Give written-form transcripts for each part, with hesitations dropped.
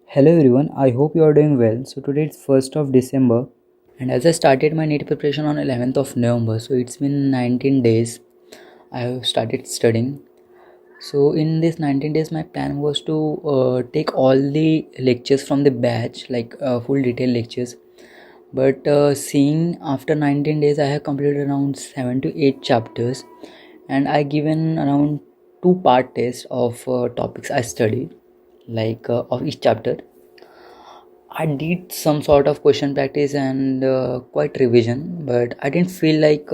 Hello everyone, I hope you are doing well. So today it's 1st of December and as I started my NEET preparation on 11th of November, so it's been 19 days I have started studying. So in this 19 days my plan was to take all the lectures from the batch, like full detailed lectures. But seeing after 19 days I have completed around 7 to 8 chapters and I given around 2 part tests of topics I studied, like of each chapter. I did some sort of question practice and quite revision, but I didn't feel like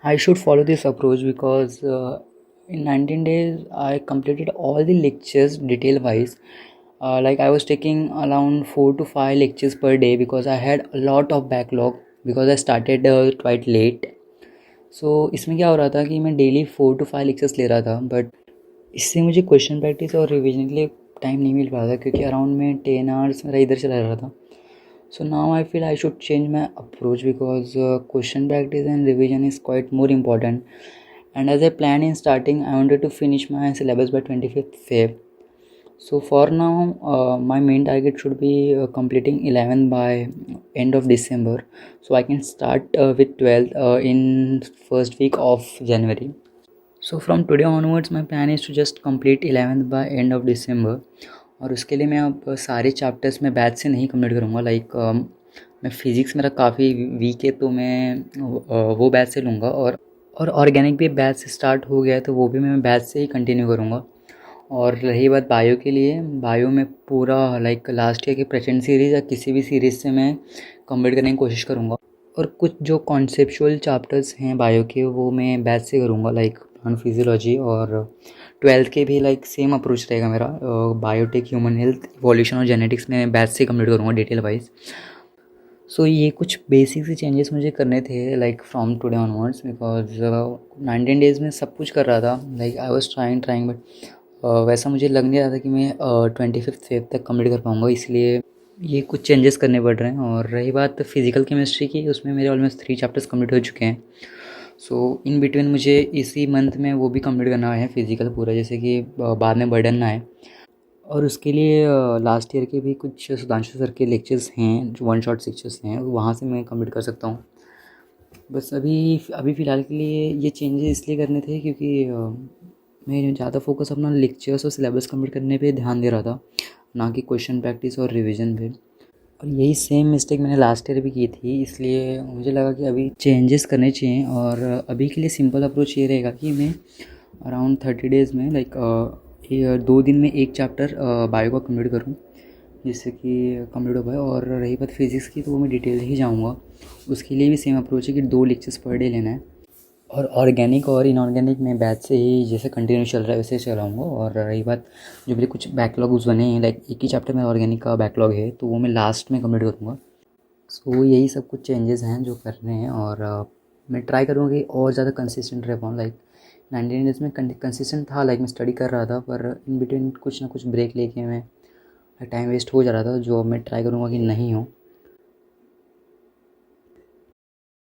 I should follow this approach because in 19 days I completed all the lectures detail wise. Like I was taking around 4 to 5 lectures per day because I had a lot of backlog because I started quite late. So इसमें क्या हो रहा था कि मैं daily 4 to 5 lectures ले रहा था, बट इससे मुझे क्वेश्चन प्रैक्टिस और रिवीजन के लिए टाइम नहीं मिल पा रहा था क्योंकि अराउंड में 10 आवर्स मेरा इधर चला रहा था. So now I feel I should change my approach because question practice and revision is quite more important. And as I planned in starting, I wanted to finish my syllabus by 25th Feb. So for now, my main target should be completing 11 by end of December. So I can start with 12th in first week of January. So from today onwards, my plan is to just complete 11th by end of December. और उसके लिए मैं अब सारे chapters में batch से नहीं complete करूँगा. लाइक मैं फिज़िक्स मेरा काफ़ी वीक है तो मैं वो बैच से लूँगा. और ऑर्गेनिक भी बैच से स्टार्ट हो गया है तो वो भी मैं बैच से ही कंटिन्यू करूँगा. और रही बात बायो के लिए, बायो में पूरा लाइक लास्ट ईयर की प्रेजेंट सीरीज़ या किसी भी सीरीज़ से मैं कंप्लीट करने की कोशिश करूँगा. और कुछ जो कॉन्सेप्चुअल चैप्टर्स हैं बायो के वो मैं बैच से करूँगा, लाइक प्लांट फिजियोलॉजी. और 12th के भी लाइक सेम अप्रोच रहेगा मेरा. बायोटेक, ह्यूमन हेल्थ, इवोल्यूशन और जेनेटिक्स में बैच से कंप्लीट करूँगा डिटेल वाइज. सो ये कुछ बेसिक से चेंजेस मुझे करने थे like from today onwards because 19 days में सब कुछ कर रहा था. Like I was trying but वैसा मुझे लग नहीं रहा था कि मैं 25th फेब तक कंप्लीट कर पाऊँगा. इसलिए ये कुछ चेंजेस करने पड़ रहे हैं. और रही बात फिज़िकल केमिस्ट्री की, उसमें मेरे ऑलमोस्ट 3 चैप्टर्स कंप्लीट हो चुके हैं. सो इन बिटवीन मुझे इसी मंथ में वो भी कंप्लीट करना है फिज़िकल पूरा, जैसे कि बाद में बर्डन ना आए. और उसके लिए लास्ट ईयर के भी कुछ सुधांशु सर के लेक्चर्स हैं जो 1 शॉट लेक्चर्स हैं, वहाँ से मैं कंप्लीट कर सकता हूँ. बस अभी अभी फ़िलहाल के लिए ये चेंजेस इसलिए करने थे क्योंकि मैं ज़्यादा फोकस अपना लेक्चर्स और सिलेबस कंप्लीट करने पे ध्यान दे रहा था, ना कि क्वेश्चन प्रैक्टिस और रिवीजन पे. और यही सेम मिस्टेक मैंने लास्ट ईयर भी की थी, इसलिए मुझे लगा कि अभी चेंजेस करने चाहिए. और अभी के लिए सिंपल अप्रोच ये रहेगा कि मैं अराउंड 30 डेज़ में लाइक 2 दिन में एक चैप्टर बायो का कंप्लीट करूँ, जिससे कि कंप्लीट हो पाए. और रही बात फिज़िक्स की तो वो मैं डिटेल ही जाऊँगा. उसके लिए भी सेम अप्रोच है कि 2 लेक्चर्स पर डे लेना है. और ऑर्गेनिक और इनऑर्गेनिक में बैच से ही जैसे कंटिन्यू चल रहा है वैसे चलाऊँगा. और रही बात जो मेरे कुछ बैकलॉग्स बने हैं, लाइक एक ही चैप्टर में ऑर्गेनिक का बैकलॉग है तो वो मैं लास्ट में कंप्लीट करूँगा. सो यही सब कुछ चेंजेस हैं जो कर रहे हैं. और मैं ट्राई करूँगा कि और ज़्यादा कंसिस्टेंट रह पाऊँ. लाइक 19 डेज़ में कंसिस्टेंट था, लाइक मैं स्टडी कर रहा था, पर इन बिटवीन कुछ ना कुछ ब्रेक लेके मैं टाइम वेस्ट हो जा रहा था, जो मैं ट्राई करूँगा कि नहीं हो.